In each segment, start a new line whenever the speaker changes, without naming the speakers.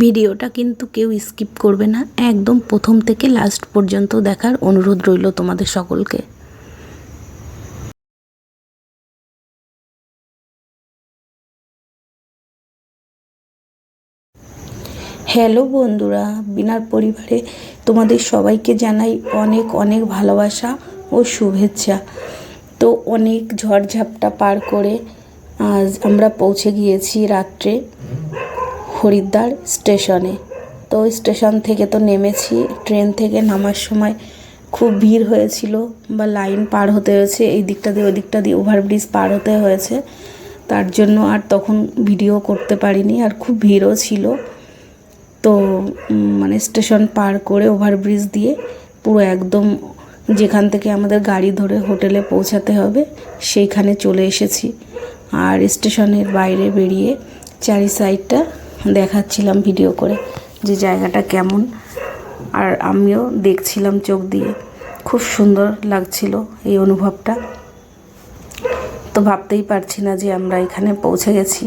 ভিডিওটা কিন্তু কেউ স্কিপ করবে না, একদম প্রথম থেকে লাস্ট পর্যন্ত দেখার অনুরোধ রইল তোমাদের সকলকে। হ্যালো বন্ধুরা, বিনার পরিবারে তোমাদের সবাইকে জানাই অনেক অনেক ভালোবাসা ও শুভেচ্ছা। তো অনেক ঝড়ঝাপটা পার করে আজ আমরা পৌঁছে গিয়েছি রাত্রে হরিদ্বার স্টেশনে। তো স্টেশন থেকে তো নেমেছি, ট্রেন থেকে নামার সময় খুব ভিড় হয়েছিল বা লাইন পার হতে হয়েছে, এই দিকটা দিয়ে ওই দিকটা দিয়ে ওভারব্রিজ পার হতে হয়েছে। তার জন্য আর তখন ভিডিও করতে পারিনি, আর খুব ভিড়ও ছিল। তো মানে স্টেশন পার করে ওভারব্রিজ দিয়ে পুরো একদম যেখান থেকে আমাদের গাড়ি ধরে হোটেলে পৌঁছাতে হবে সেইখানে চলে এসেছি। আর স্টেশনের বাইরে বেরিয়ে চারি সাইডটা দেখাচ্ছিলাম ভিডিও করে যে জায়গাটা কেমন, আর আমিও দেখছিলাম চোখ দিয়ে। খুব সুন্দর লাগছিল এই অনুভবটা। তো ভাবতেই পারছি না যে আমরা এখানে পৌঁছে গেছি।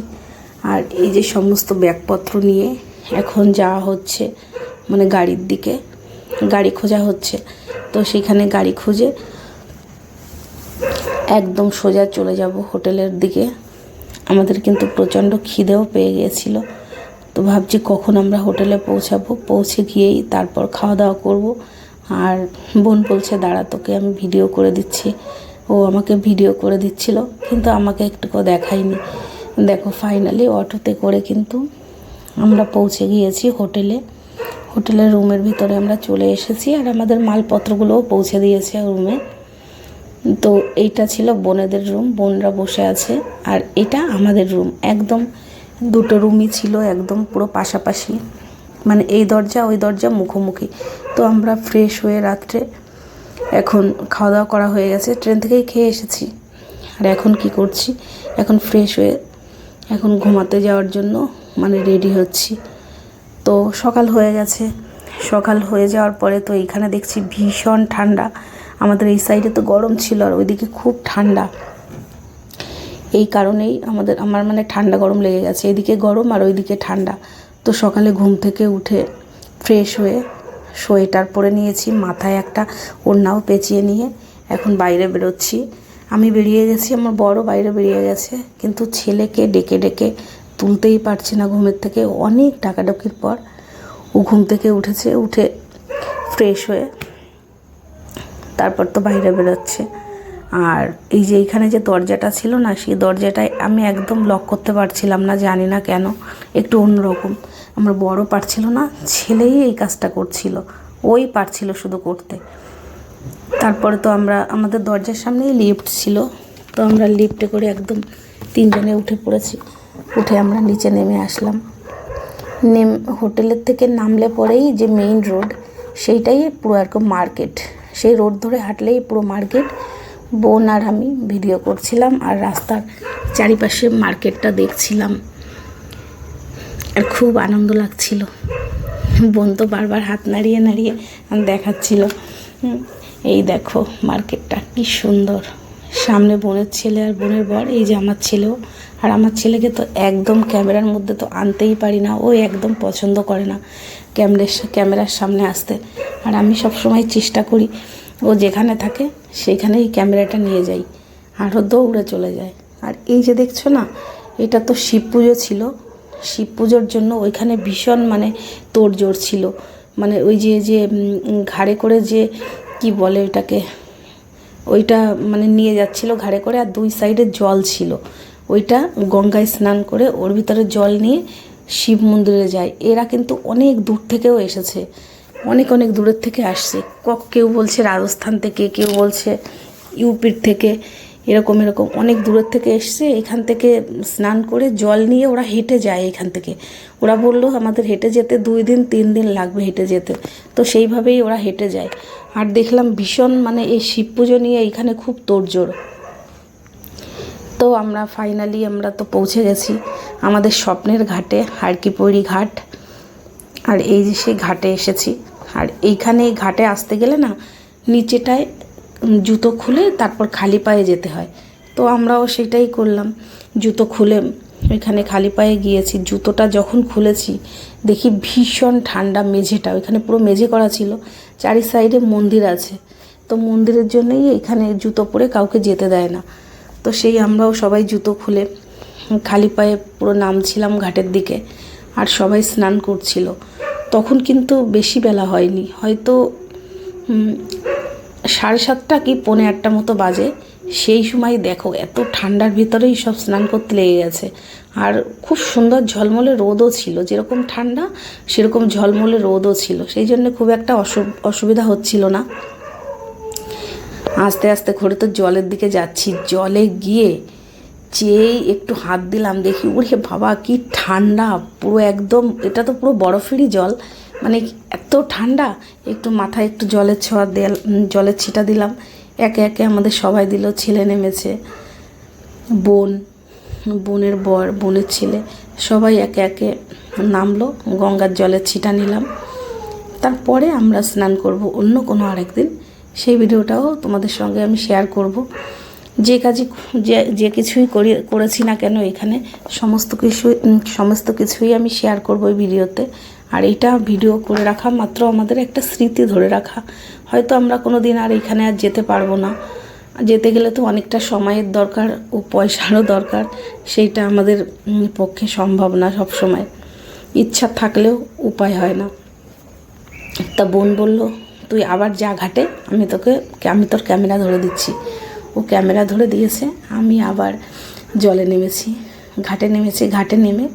আর এই যে সমস্ত ব্যাগপত্র নিয়ে এখন যাওয়া হচ্ছে মানে গাড়ির দিকে, গাড়ি খোঁজা হচ্ছে। তো সেখানে গাড়ি খুঁজে একদম সোজা চলে যাব হোটেলের দিকে। আমাদের কিন্তু প্রচণ্ড খিদেও পেয়ে গিয়েছিল। তো ভাবছি কখন আমরা হোটেলে পৌঁছাবো, পৌঁছে গিয়েই তারপর খাওয়া দাওয়া করব। আর বোন বলছে দাঁড়া তোকে আমি ভিডিও করে দিচ্ছি। ও আমাকে ভিডিও করে দিচ্ছিল, কিন্তু আমাকে একটুকু দেখায়নি। দেখো ফাইনালি অটোতে করে কিন্তু আমরা পৌঁছে গিয়েছি হোটেলে। হোটেলের রুমের ভিতরে আমরা চলে এসেছি, আর আমাদের মালপত্রগুলোও পৌঁছে দিয়েছে রুমে। তো এইটা ছিল বোনেদের রুম, বোনরা বসে আছে। আর এটা আমাদের রুম, একদম দুটো রুমই ছিল একদম পুরো পাশাপাশি, মানে এই দরজা ওই দরজা মুখোমুখি। তো আমরা ফ্রেশ হয়ে রাত্রে এখন খাওয়া দাওয়া করা হয়ে গেছে, ট্রেন থেকেই খেয়ে এসেছি। আর এখন কি করছি, এখন ফ্রেশ হয়ে এখন ঘুমাতে যাওয়ার জন্য মানে রেডি হচ্ছি। তো সকাল হয়ে গেছে, সকাল হয়ে যাওয়ার পরে তো এইখানে দেখছি ভীষণ ঠান্ডা। আমাদের এই সাইডে তো গরম ছিল আর ওইদিকে খুব ঠান্ডা। এই কারণেই আমার মানে ঠান্ডা গরম লেগে গেছে, এদিকে গরম আর ওইদিকে ঠান্ডা। তো সকালে ঘুম থেকে উঠে ফ্রেশ হয়ে সোয়েটার পরে নিয়েছি, মাথায় একটা ওড়নাও পেঁচিয়ে নিয়ে এখন বাইরে বেরোচ্ছি। আমি বেরিয়ে গেছি, আমার বড় বাইরে বেরিয়ে গেছে, কিন্তু ছেলেকে ডেকে ডেকে তুলতেই পারছি না ঘুমের থেকে। অনেক ডাকাডাকির পর ও ঘুম থেকে উঠেছে, উঠে ফ্রেশ হয়ে তারপর তো বাইরে বেরোচ্ছে। আর এই যে এইখানে যে দরজাটা ছিল না, সেই দরজাটায় আমি একদম লক করতে পারছিলাম না, জানি না কেন, একটু অন্যরকম। আমার বড় পারছিল না, ছেলেই এই কাজটা করছিল, ওই পারছিল শুধু করতে। তারপরে তো আমাদের দরজার সামনেই লিফট ছিল, তো আমরা লিফটে করে একদম তিনজনে উঠে পড়েছি। উঠে আমরা নিচে নেমে আসলাম। হোটেলের থেকে নামলে পরেই যে মেইন রোড, সেইটাই পুরো এরকম মার্কেট, সেই রোড ধরে হাঁটলেই পুরো মার্কেট। বোন আর আমি ভিডিও করছিলাম আর রাস্তার চারিপাশে মার্কেটটা দেখছিলাম, আর খুব আনন্দ লাগছিল। বোন তো বারবার হাত নাড়িয়ে নাড়িয়ে দেখাচ্ছিল, এই দেখো মার্কেটটা কি সুন্দর। সামনে বোনের ছেলে আর বোনের বর, এই যে আমার ছেলেও। আর আমার ছেলেকে তো একদম ক্যামেরার মধ্যে তো আনতেই পারি না, ও একদম পছন্দ করে না ক্যামেরার সামনে আসতে। আর আমি সবসময় চেষ্টা করি ও যেখানে থাকে সেইখানেই ক্যামেরাটা নিয়ে যাই, আরও দৌড়ে চলে যায়। আর এই যে দেখছো না, এটা তো শিব পুজো ছিল, শিব পুজোর জন্য ওইখানে ভীষণ মানে তোড়জোড় ছিল। মানে ওই যে ঘাড়ে করে যে কি বলে ওইটাকে, ওইটা মানে নিয়ে যাচ্ছিল ঘাড়ে করে, আর দুই সাইডে জল ছিল। ওইটা গঙ্গায় স্নান করে ওর ভিতরে জল নিয়ে শিব মন্দিরে যায়। এরা কিন্তু অনেক দূর থেকেও এসেছে, অনেক অনেক দূরের থেকে আসছে। কেউ বলছে রাজস্থান থেকে, কেউ বলছে ইউপির থেকে, এরকম অনেক দূরের থেকে এসছে। এখান থেকে স্নান করে জল নিয়ে ওরা হেঁটে যায় এখান থেকে। ওরা বললো আমাদের হেঁটে যেতে 2 দিন 3 দিন লাগবে হেঁটে যেতে, তো সেইভাবেই ওরা হেঁটে যায়। আর দেখলাম ভীষণ মানে এই শিব পুজো নিয়ে এইখানে খুব তোড়জোড়। তো আমরা ফাইনালি আমরা তো পৌঁছে গেছি আমাদের স্বপ্নের ঘাটে, হারকিপৌরি ঘাট। আর এই যে সেই ঘাটে এসেছি। আর এইখানে এই ঘাটে আসতে গেলে না, নিচেটায় জুতো খুলে তারপর খালি পায়ে যেতে হয়। তো আমরাও সেটাই করলাম, জুতো খুলে ওইখানে খালি পায়ে গিয়েছি। জুতোটা যখন খুলেছি দেখি ভীষণ ঠান্ডা। মেঝেটা ওইখানে পুরো মেঝে করা ছিল, চারি সাইডে মন্দির আছে, তো মন্দিরের জন্যই এখানে জুতো পরে কাউকে যেতে দেয় না। তো সেই আমরাও সবাই জুতো খুলে খালি পায়ে পুরো নামছিলাম ঘাটের দিকে, আর সবাই স্নান করছিল। তখন কিন্তু বেশি বেলা হয়নি, হয়তো 7:30 কি 8:45 মতো বাজে। সেই সময় দেখো এত ঠান্ডার ভিতরেই সব স্নান করতে লেগে গেছে। আর খুব সুন্দর ঝলমলে রোদও ছিল, যেরকম ঠান্ডা সেরকম ঝলমলে রোদও ছিল, সেই জন্য খুব একটা অসুবিধা হচ্ছিল না। আস্তে আস্তে করে তো জলের দিকে যাচ্ছি। জলে গিয়ে যেই একটু হাত দিলাম, দেখি ওরে বাবা কি ঠান্ডা, পুরো একদম, এটা তো পুরো বরফেরই জল, মানে এত ঠান্ডা। একটু মাথায় একটু জলের ছিটা দিলাম। একে একে আমাদের সবাই দিল, ছেলে নেমেছে, বোনের বর, বোনের ছেলে, সবাই একে একে নামলো, গঙ্গার জলের ছিটা নিলাম। তারপরে আমরা স্নান করব অন্য কোনো আরেকদিন, সেই ভিডিওটাও তোমাদের সঙ্গে আমি শেয়ার করব। যে কিছুই করেছি না কেন এখানে সমস্ত কিছুই আমি শেয়ার করব এই ভিডিওতে। আর এটা ভিডিও করে রাখা মাত্র আমাদের একটা স্মৃতি ধরে রাখা। হয়তো আমরা কোনো দিন আর এখানে আর যেতে পারবো না, যেতে গেলে তো অনেকটা সময়ের দরকার ও পয়সারও দরকার, সেইটা আমাদের পক্ষে সম্ভব না সব সময়, ইচ্ছা থাকলেও উপায় হয় না। তা বোন বলল, তুই আবার যা ঘাটে, আমি তোর ক্যামেরা ধরে দিচ্ছি। ও ক্যামেরা ধরে দিয়েছে। আমি আবার জলে নেমেছি, ঘাটে নেমে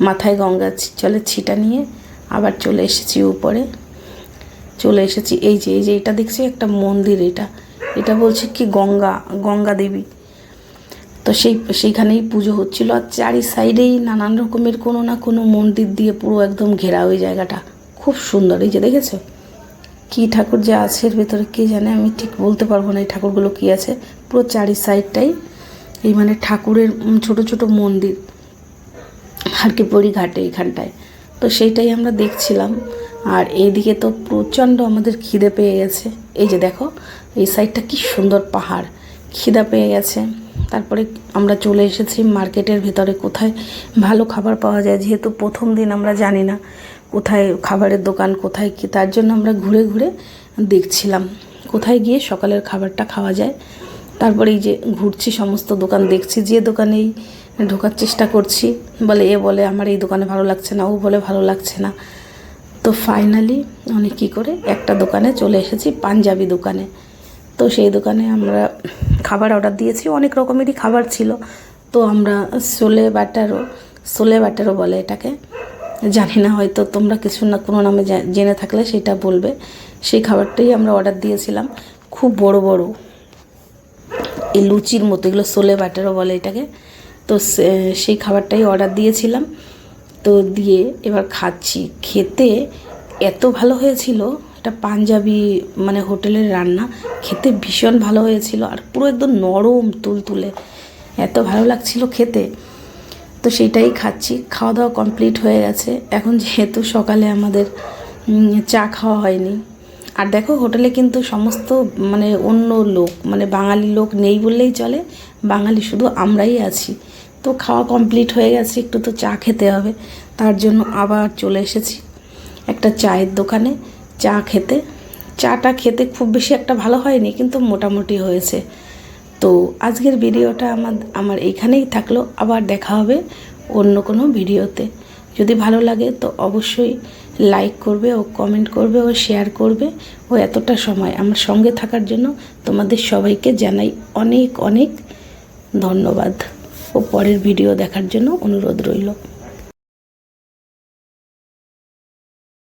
মাথায় গঙ্গার জলের ছিটা নিয়ে আবার চলে এসেছি উপরে। এই যে এটা দেখছি একটা মন্দির, এটা বলছে কি গঙ্গা দেবী। তো সেইখানেই পুজো হচ্ছিল, আর চারি সাইডেই নানান রকমের কোনো না কোনো মন্দির দিয়ে পুরো একদম ঘেরা ওই জায়গাটা, খুব সুন্দর। এই যে দেখেছো কি ঠাকুর যে আছে এর ভেতরে কে জানে, আমি ঠিক বলতে পারবো না এই ঠাকুরগুলো কি আছে। পুরো চারি সাইডটাই এই মানে ঠাকুরের ছোট ছোট মন্দির হারকিপড়ি ঘাটে এইখানটায়। তো সেইটাই আমরা দেখছিলাম। আর এইদিকে তো প্রচণ্ড আমাদের খিদে পেয়ে গেছে। এই যে দেখো এই সাইডটা কি সুন্দর পাহাড়, খিদা পেয়ে গেছে। তারপরে আমরা চলে এসেছি মার্কেটের ভিতরে, কোথায় ভালো খাবার পাওয়া যায়, যেহেতু প্রথম দিন আমরা জানি না কোথায় খাবারের দোকান কোথায় কি, তার জন্য আমরা ঘুরে ঘুরে দেখছিলাম কোথায় গিয়ে সকালের খাবারটা খাওয়া যায়। তারপরে এই যে ঘুরছি, সমস্ত দোকান দেখছি, যে দোকানেই ঢোকার চেষ্টা করছি, বলে আমার এই দোকানে ভালো লাগছে না, ও বলে ভালো লাগছে না। তো ফাইনালি অনেক কী করে একটা দোকানে চলে এসেছি, পাঞ্জাবি দোকানে। তো সেই দোকানে আমরা খাবার অর্ডার দিয়েছি, অনেক রকমেরই খাবার ছিল। তো আমরা ছোলে বাটারও বলে এটাকে, জানি না, হয়তো তোমরা কিছু না কোনো নামে জেনে থাকলে সেটা বলবে। সেই খাবারটাই আমরা অর্ডার দিয়েছিলাম, খুব বড় বড় এই লুচির মতো, এগুলো ছোলে বাটারও বলে এটাকে। তো সেই খাবারটাই অর্ডার দিয়েছিলাম। তো দিয়ে এবার খাচ্ছি, খেতে এত ভালো হয়েছিল, এটা পাঞ্জাবি মানে হোটেলের রান্না, খেতে ভীষণ ভালো হয়েছিল, আর পুরো একদম নরম তুলতুলে, এত ভালো লাগছিল খেতে। তো সেইটাই খাচ্ছি, খাওয়া দাওয়া কমপ্লিট হয়ে গেছে। এখন যেহেতু সকালে আমাদের চা খাওয়া হয়নি, আর দেখো হোটেলে কিন্তু সমস্ত মানে অন্য লোক, মানে বাঙালি লোক নেই বললেই চলে, বাঙালি শুধু আমরাই আছি। তো খাওয়া কমপ্লিট হয়ে গেছে, একটু তো চা খেতে হবে, তার জন্য আবার চলে এসেছি একটা চায়ের দোকানে চা খেতে। চাটা খেতে খুব বেশি একটা ভালো হয়নি, কিন্তু মোটামুটি হয়েছে। তো আজকের ভিডিওটা আমার এইখানেই থাকলো, আবার দেখা হবে অন্য কোনো ভিডিওতে। যদি ভালো লাগে তো অবশ্যই লাইক করবে ও কমেন্ট করবে ও শেয়ার করবে, ও এতটা সময় আমার সঙ্গে থাকার জন্য তোমাদের সবাইকে জানাই অনেক অনেক ধন্যবাদ, ও পরের ভিডিও দেখার জন্য অনুরোধ রইল।